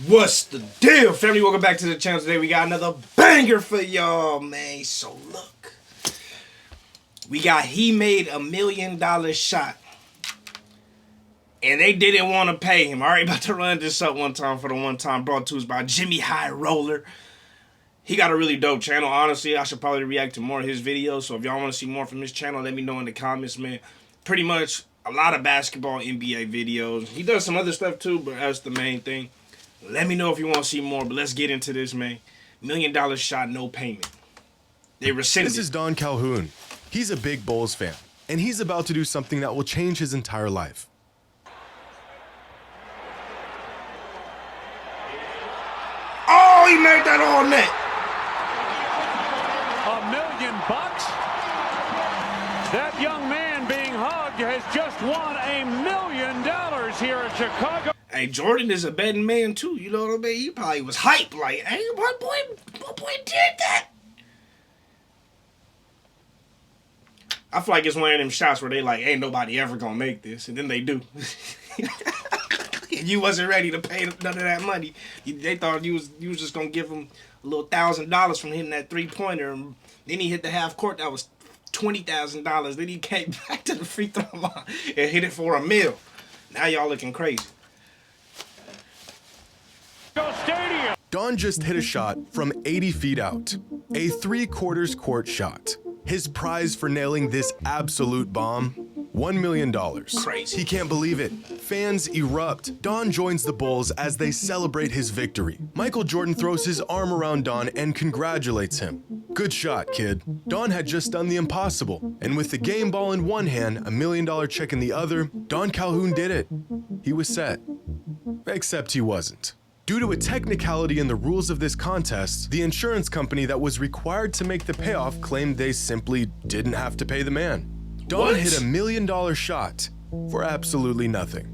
What's the deal, family? Welcome back to the channel. Today we got another banger for y'all, man. So look, we got he made $1 million shot, and they didn't want to pay him. All right, about to run this up one time for the one time. Brought to us by Jimmy High Roller. He got a really dope channel. Honestly, I should probably react to more of his videos. So if y'all want to see more from his channel, let me know in the comments, man. Pretty much a lot of basketball, NBA videos. He does some other stuff too, but that's the main thing. Let me know if you want to see more, but let's get into this, man. $1 million shot, no payment. They rescinded. This is Don Calhoun. He's a big Bulls fan, and he's about to do something that will change his entire life. Oh, he made that all net. $1 million bucks? That young man being hugged has just won $1 million here in Chicago. Hey, Jordan is a betting man too, you know what I mean? He probably was hyped like, hey, my boy did that. I feel like it's one of them shots where they like, ain't nobody ever gonna make this, and then they do. You wasn't ready to pay none of that money. They thought you was just gonna give him a little $1,000 from hitting that 3-pointer, and then he hit the half court. That was $20,000. Then he came back to the free throw line and hit it for $1 million. Now y'all looking crazy. Don just hit a shot from 80 feet out, a 3/4 court shot. His prize for nailing this absolute bomb, $1 million. Crazy. He can't believe it. Fans erupt. Don joins the Bulls as they celebrate his victory. Michael Jordan throws his arm around Don and congratulates him. Good shot, kid. Don had just done the impossible, and with the game ball in one hand, $1 million check in the other, Don Calhoun did it. He was set. Except he wasn't. Due to a technicality in the rules of this contest, the insurance company that was required to make the payoff claimed they simply didn't have to pay the man. Don hit $1 million shot for absolutely nothing.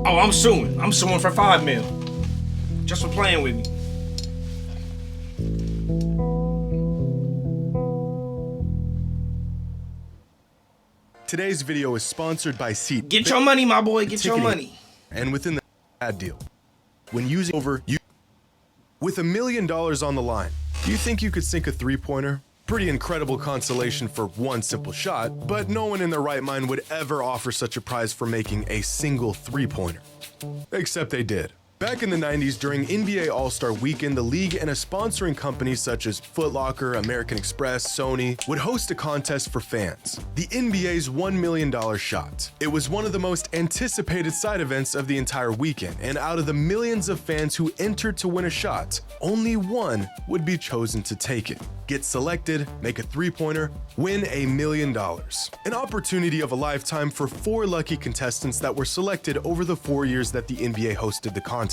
Oh, I'm suing. I'm suing for $5 million. Just for playing with me. Today's video is sponsored by Seat. Get your money, my boy. Get your money. And within the ad deal, when using with $1 million on the line, do you think you could sink a three-pointer? Pretty incredible consolation for one simple shot, but no one in their right mind would ever offer such a prize for making a single three-pointer. Except they did. Back in the 90s, during NBA All-Star Weekend, the league and a sponsoring company such as Foot Locker, American Express, Sony would host a contest for fans, the NBA's $1 million shot. It was one of the most anticipated side events of the entire weekend, and out of the millions of fans who entered to win a shot, only one would be chosen to take it. Get selected, make a three-pointer, win $1 million. An opportunity of a lifetime for 4 lucky contestants that were selected over the 4 years that the NBA hosted the contest.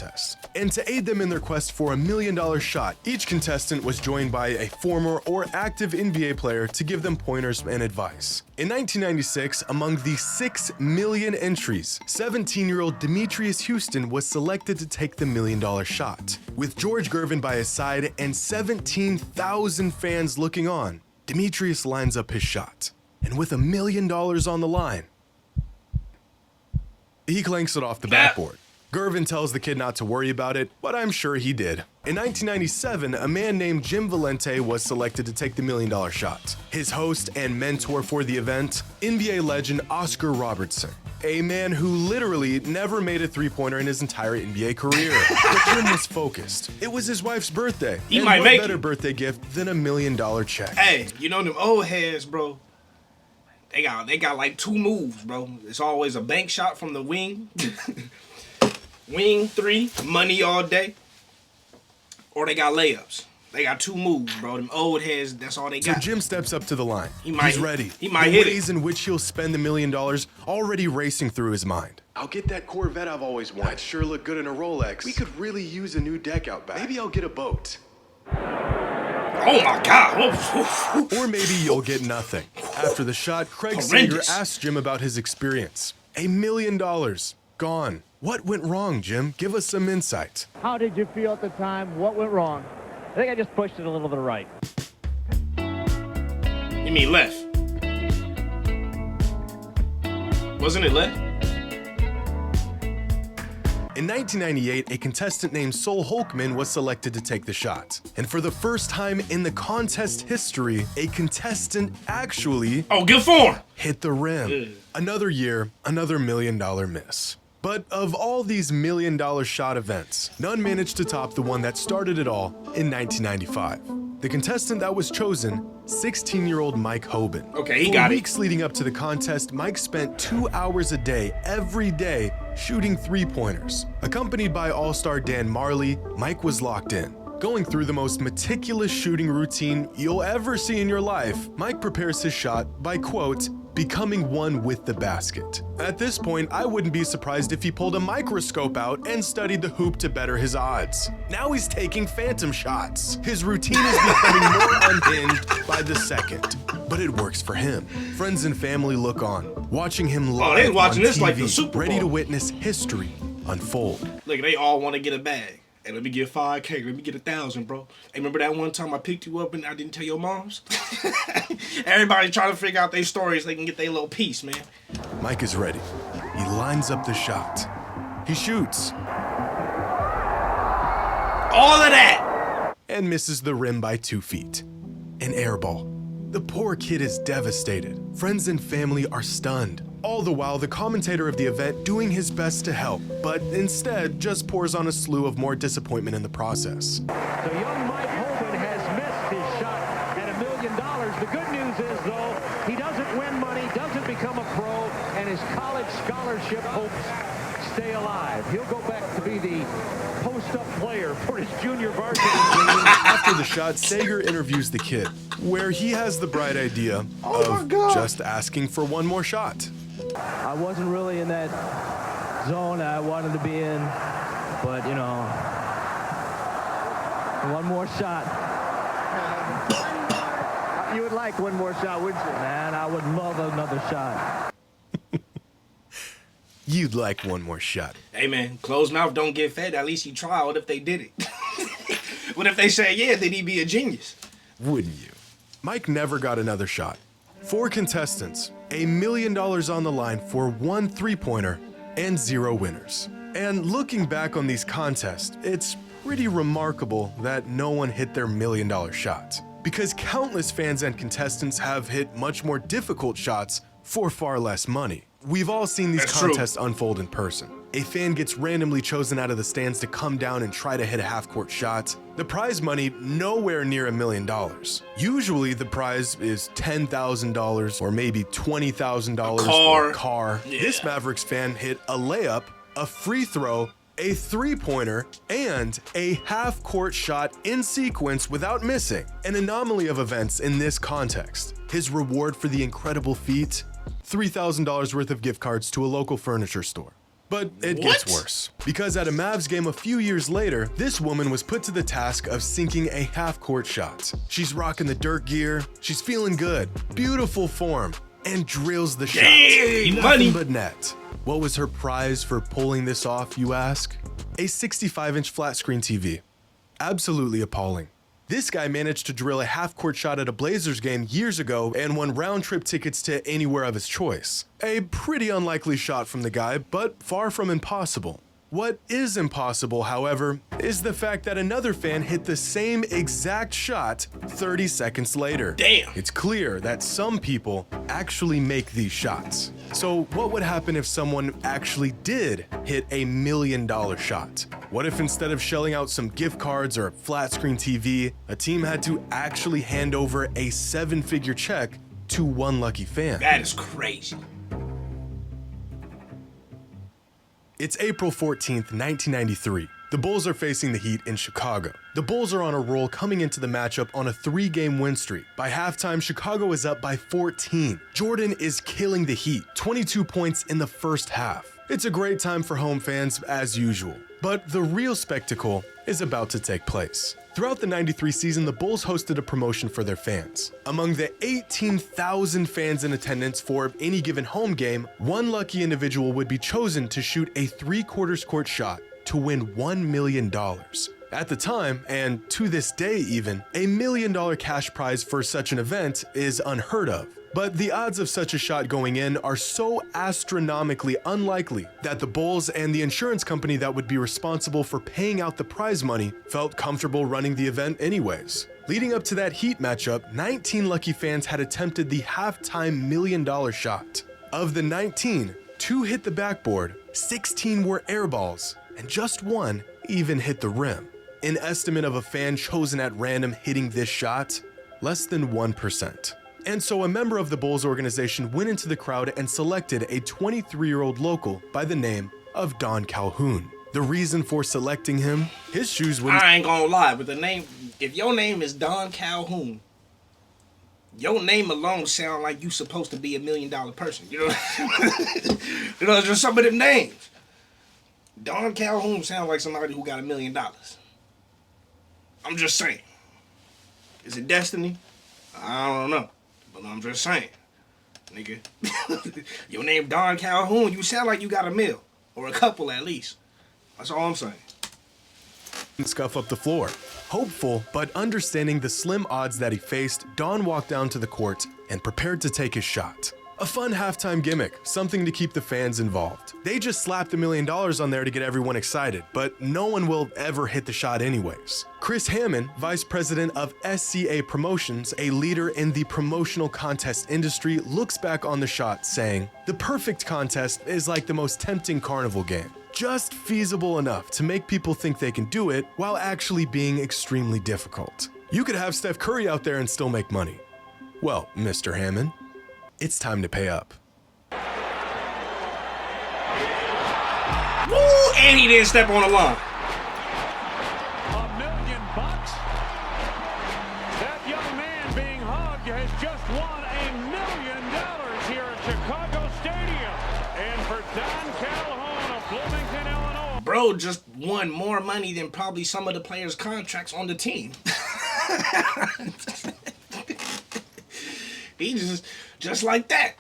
And to aid them in their quest for $1 million shot, each contestant was joined by a former or active NBA player to give them pointers and advice. In 1996, among the 6 million entries, 17-year-old Demetrius Houston was selected to take the $1 million shot. With George Gervin by his side and 17,000 fans looking on, Demetrius lines up his shot. And with $1 million on the line, he clanks it off the backboard. Gervin tells the kid not to worry about it, but I'm sure he did. In 1997, a man named Jim Valente was selected to take the $1 million shot. His host and mentor for the event, NBA legend Oscar Robertson, a man who literally never made a three-pointer in his entire NBA career. But Jim was focused. It was his wife's birthday. He might what make better it. birthday gift than $1 million check? Hey, you know them old heads, bro. They got like 2 moves, bro. It's always a bank shot from the wing. Wing 3, money all day. Or they got layups. They got 2 moves, bro. Them old heads, that's all they got. So Jim steps up to the line. He's ready. He might the hit ways in which he'll spend $1 million already racing through his mind. I'll get that Corvette I've always wanted. That'd sure look good in a Rolex. We could really use a new deck out back. Maybe I'll get a boat. Oh my God. Or maybe you'll get nothing. After the shot, Craig Sager asked Jim about his experience. $1 million. Gone. What went wrong, Jim? Give us some insight. How did you feel at the time? What went wrong? I think I just pushed it a little to the right. You mean left? Wasn't it left? In 1998, a contestant named Sol Holkman was selected to take the shot. And for the first time in the contest history, a contestant actually good form. hit the rim. Another year, another $1 million miss. But of all these $1 million shot events, none managed to top the one that started it all in 1995. The contestant that was chosen, 16-year-old Mike Hoban. Okay, he got it. For weeks leading up to the contest, Mike spent 2 hours a day, every day, shooting three-pointers. Accompanied by all-star Dan Marley, Mike was locked in. Going through the most meticulous shooting routine you'll ever see in your life, Mike prepares his shot by, quote, becoming one with the basket. At this point, I wouldn't be surprised if he pulled a microscope out and studied the hoop to better his odds. Now he's taking phantom shots. His routine is becoming more unhinged by the second. But it works for him. Friends and family look on, watching him live they watching on this TV, like the Super Bowl. ready to witness history unfold. Look, they all want to get a bag. Hey, let me get 5K. Let me get 1,000, bro. Hey, remember that one time I picked you up and I didn't tell your moms? Everybody trying to figure out their stories so they can get their little piece, man. Mike is ready. He lines up the shot. He shoots. All of that. And misses the rim by 2 feet. An air ball. The poor kid is devastated. Friends and family are stunned. All the while, the commentator of the event doing his best to help, but instead just pours on a slew of more disappointment in the process. So young Mike Hoban has missed his shot at $1 million. The good news is, though, he doesn't win money, doesn't become a pro, and his college scholarship hopes stay alive. He'll go back to be the post-up player for his junior varsity team. After the shot, Sager interviews the kid, where he has the bright idea of just asking for one more shot. I wasn't really in that zone I wanted to be in, but, you know, one more shot. You would like one more shot, wouldn't you? Man, I would love another shot. You'd like one more shot. Hey, man, closed mouth don't get fed. At least he tried. What if they did it? What if they say, yeah, then he'd be a genius? Wouldn't you? Mike never got another shot. 4 contestants, $1 million on the line for 1 three-pointer, and 0 winners. And looking back on these contests, it's pretty remarkable that no one hit their $1 million shot. Because countless fans and contestants have hit much more difficult shots for far less money. We've all seen these contests unfold in person. A fan gets randomly chosen out of the stands to come down and try to hit a half-court shot. The prize money nowhere near $1 million. Usually the prize is $10,000 or maybe $20,000 for a car. Yeah. This Mavericks fan hit a layup, a free throw, a three-pointer, and a half-court shot in sequence without missing. An anomaly of events in this context. His reward for the incredible feat? $3,000 worth of gift cards to a local furniture store. But it gets worse, because at a Mavs game a few years later, this woman was put to the task of sinking a half-court shot. She's rocking the dirt gear, she's feeling good, beautiful form, and drills the shot. Nothing but net. What was her prize for pulling this off, you ask? A 65-inch flat-screen TV. Absolutely appalling. This guy managed to drill a half-court shot at a Blazers game years ago and won round-trip tickets to anywhere of his choice. A pretty unlikely shot from the guy, but far from impossible. What is impossible, however, is the fact that another fan hit the same exact shot 30 seconds later. Damn! It's clear that some people actually make these shots. So what would happen if someone actually did hit $1 million shot? What if instead of shelling out some gift cards or a flat screen TV, a team had to actually hand over a 7-figure check to one lucky fan? That is crazy. It's April 14th, 1993. The Bulls are facing the Heat in Chicago. The Bulls are on a roll coming into the matchup on a 3-game win streak. By halftime, Chicago is up by 14. Jordan is killing the Heat, 22 points in the first half. It's a great time for home fans as usual. But the real spectacle is about to take place. Throughout the 93 season, the Bulls hosted a promotion for their fans. Among the 18,000 fans in attendance for any given home game, one lucky individual would be chosen to shoot a 3/4 court shot to win $1 million. At the time, and to this day even, $1 million cash prize for such an event is unheard of. But the odds of such a shot going in are so astronomically unlikely that the Bulls and the insurance company that would be responsible for paying out the prize money felt comfortable running the event anyways. Leading up to that Heat matchup, 19 lucky fans had attempted the halftime $1 million shot. Of the 19, 2 hit the backboard, 16 were air balls, and just 1 even hit the rim. An estimate of a fan chosen at random hitting this shot? Less than 1%. And so a member of the Bulls organization went into the crowd and selected a 23-year-old local by the name of Don Calhoun. The reason for selecting him? His shoes wouldn't— I ain't gonna lie, but the name, if your name is Don Calhoun, your name alone sound like you supposed to be $1 million person. You know, you know, just some of them names. Don Calhoun sound like somebody who got $1 million. I'm just saying. Is it destiny? I don't know. But I'm just saying. Nigga. Your name Don Calhoun, you sound like you got $1 million. Or a couple at least. That's all I'm saying. Scuff up the floor. Hopeful, but understanding the slim odds that he faced, Don walked down to the court and prepared to take his shot. A fun halftime gimmick, something to keep the fans involved. They just slapped $1 million on there to get everyone excited, but no one will ever hit the shot anyways. Chris Hammond, vice president of SCA Promotions, a leader in the promotional contest industry, looks back on the shot saying, "The perfect contest is like the most tempting carnival game. Just feasible enough to make people think they can do it while actually being extremely difficult. You could have Steph Curry out there and still make money." Well, Mr. Hammond, it's time to pay up. Woo! And he didn't step on the line. $1 million. That young man being hugged has just won $1 million here at Chicago Stadium. And for Don Calhoun of Bloomington, Illinois. Bro just won more money than probably some of the players' contracts on the team. He just like that.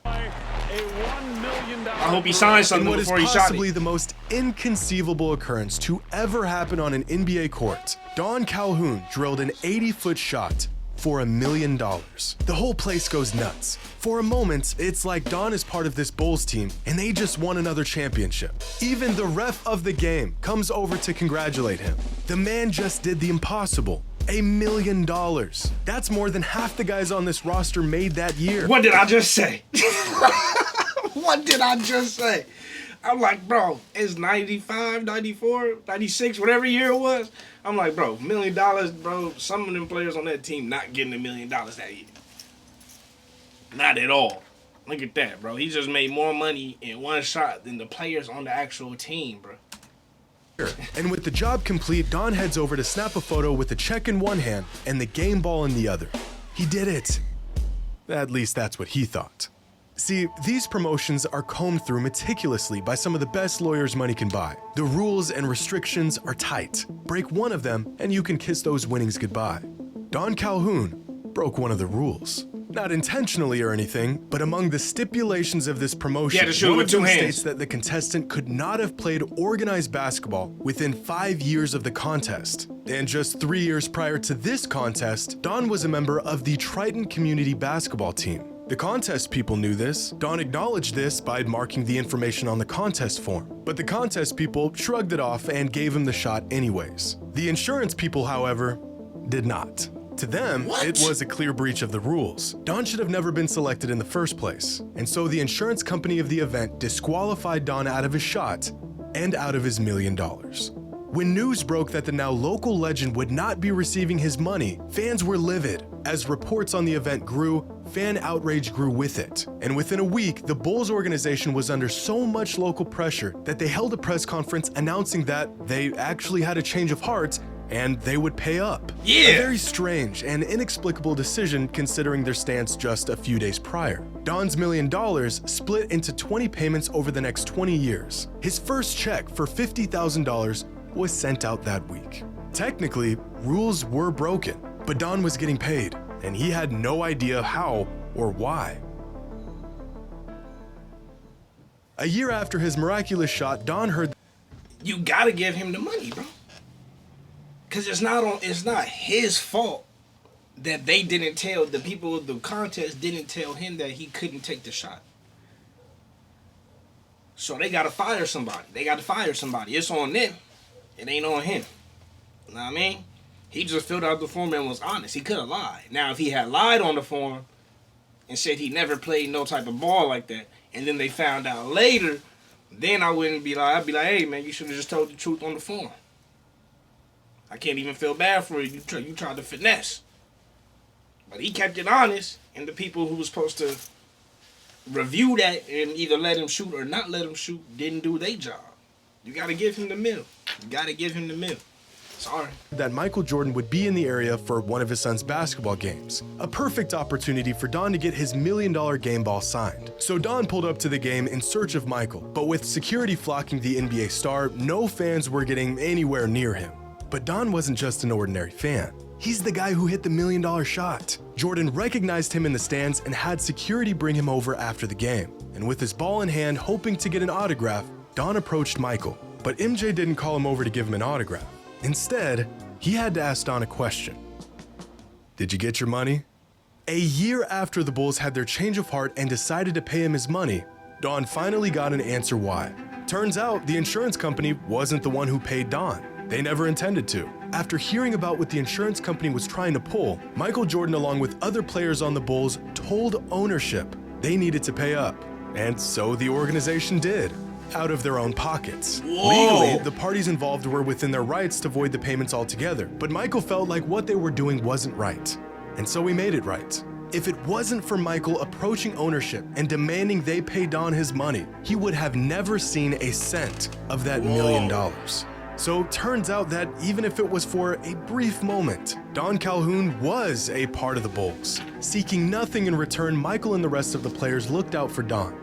A $1 million. I hope he signed something In what is before he shot possibly it. the most inconceivable occurrence to ever happen on an NBA court, Don Calhoun drilled an 80-foot shot for $1 million. The whole place goes nuts. For a moment, it's like Don is part of this Bulls team and they just won another championship. Even the ref of the game comes over to congratulate him. The man just did the impossible. $1 million. That's more than half the guys on this roster made that year. What did I just say? What did I just say? I'm like, bro, it's 95, 94, 96, whatever year it was. I'm like, bro, $1 million, bro. Some of them players on that team not getting $1 million that year. Not at all. Look at that, bro. He just made more money in one shot than the players on the actual team, bro. And with the job complete, Don heads over to snap a photo with the check in one hand and the game ball in the other. He did it. At least that's what he thought. See, these promotions are combed through meticulously by some of the best lawyers money can buy. The rules and restrictions are tight. Break one of them and you can kiss those winnings goodbye. Don Calhoun broke one of the rules. Not intentionally or anything, but among the stipulations of this promotion, Yeah, to shoot one with of two them hands. states that the contestant could not have played organized basketball within 5 years of the contest. And just 3 years prior to this contest, Don was a member of the Triton Community Basketball team. The contest people knew this. Don acknowledged this by marking the information on the contest form. But the contest people shrugged it off and gave him the shot anyways. The insurance people, however, did not. To them, it was a clear breach of the rules. Don should have never been selected in the first place. And so the insurance company of the event disqualified Don out of his shot and out of his $1 million. When news broke that the now local legend would not be receiving his money, fans were livid. As reports on the event grew, fan outrage grew with it. And within a week, the Bulls organization was under so much local pressure that they held a press conference announcing that they actually had a change of heart and they would pay up. Yeah. A very strange and inexplicable decision considering their stance just a few days prior. Don's $1 million split into 20 payments over the next 20 years. His first check for $50,000 was sent out that week. Technically, rules were broken, but Don was getting paid, and he had no idea how or why. A year after his miraculous shot, Don heard You gotta give him the money, bro. Cause it's not his fault that they didn't tell, the people of the contest didn't tell him that he couldn't take the shot. So they gotta fire somebody. It's on them. It ain't on him. You know what I mean? He just filled out the form and was honest. He could have lied. Now, if he had lied on the form and said he never played no type of ball like that, and then they found out later, then I wouldn't be like, I'd be like, hey, man, you should have just told the truth on the form. I can't even feel bad for you. You tried to finesse. But he kept it honest, and the people who was supposed to review that and either let him shoot or not let him shoot didn't do their job. You got to give him the mill. Sorry. That Michael Jordan would be in the area for one of his son's basketball games. A perfect opportunity for Don to get his $1 million game ball signed. So Don pulled up to the game in search of Michael, but with security flocking the NBA star, no fans were getting anywhere near him. But Don wasn't just an ordinary fan. He's the guy who hit the $1 million shot. Jordan recognized him in the stands and had security bring him over after the game. And with his ball in hand, hoping to get an autograph, Don approached Michael. But MJ didn't call him over to give him an autograph. Instead, he had to ask Don a question. Did you get your money? A year after the Bulls had their change of heart and decided to pay him his money, Don finally got an answer why. Turns out the insurance company wasn't the one who paid Don. They never intended to. After hearing about what the insurance company was trying to pull, Michael Jordan, along with other players on the Bulls, told ownership they needed to pay up. And so the organization did, out of their own pockets. Whoa. Legally, the parties involved were within their rights to void the payments altogether, but Michael felt like what they were doing wasn't right. And so he made it right. If it wasn't for Michael approaching ownership and demanding they pay Don his money, he would have never seen a cent of that $1 million. So turns out that even if it was for a brief moment, Don Calhoun was a part of the Bulls. Seeking nothing in return, Michael and the rest of the players looked out for Don.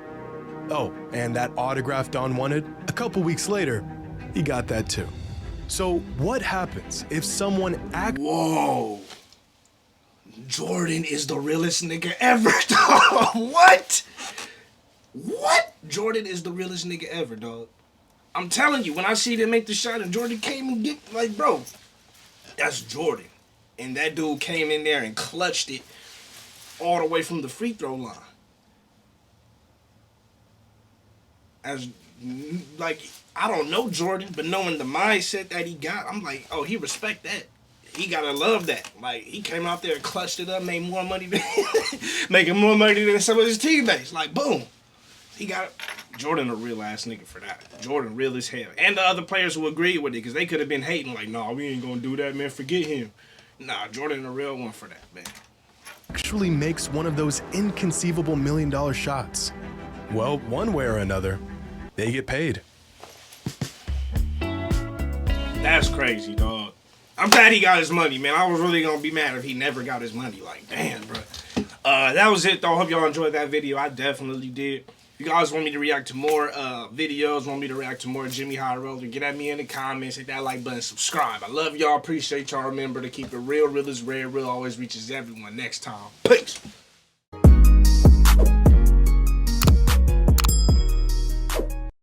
Oh, and that autograph Don wanted, a couple weeks later, he got that too. So what happens if someone Whoa. Jordan is the realest nigga ever, dog. What? Jordan is the realest nigga ever, dog. I'm telling you, when I see them make the shot and Jordan came and get, like, bro, that's Jordan. And that dude came in there and clutched it all the way from the free throw line. As, like, I don't know Jordan, but knowing the mindset that he got, I'm like, oh, he respect that. He gotta love that. Like, he came out there and clutched it up, made more money than making more money than some of his teammates. Like, boom. He got Jordan a real ass nigga for that. Jordan real as hell. And the other players who agreed with it, because they could have been hating like, nah, we ain't gonna do that, man. Forget him. Nah, Jordan a real one for that, man. actually makes one of those inconceivable $1 million shots, well, one way or another, they get paid. That's crazy, dog. I'm glad he got his money, man. I was really gonna be mad if he never got his money. Like, damn, bro. That was it, though. Hope y'all enjoyed that video. I definitely did. If you guys want me to react to more videos, want me to react to more Jimmy High Roller, get at me in the comments, hit that like button, subscribe. I love y'all. Appreciate y'all. Remember to keep it real. Real is rare. Real always reaches everyone. Next time. Peace.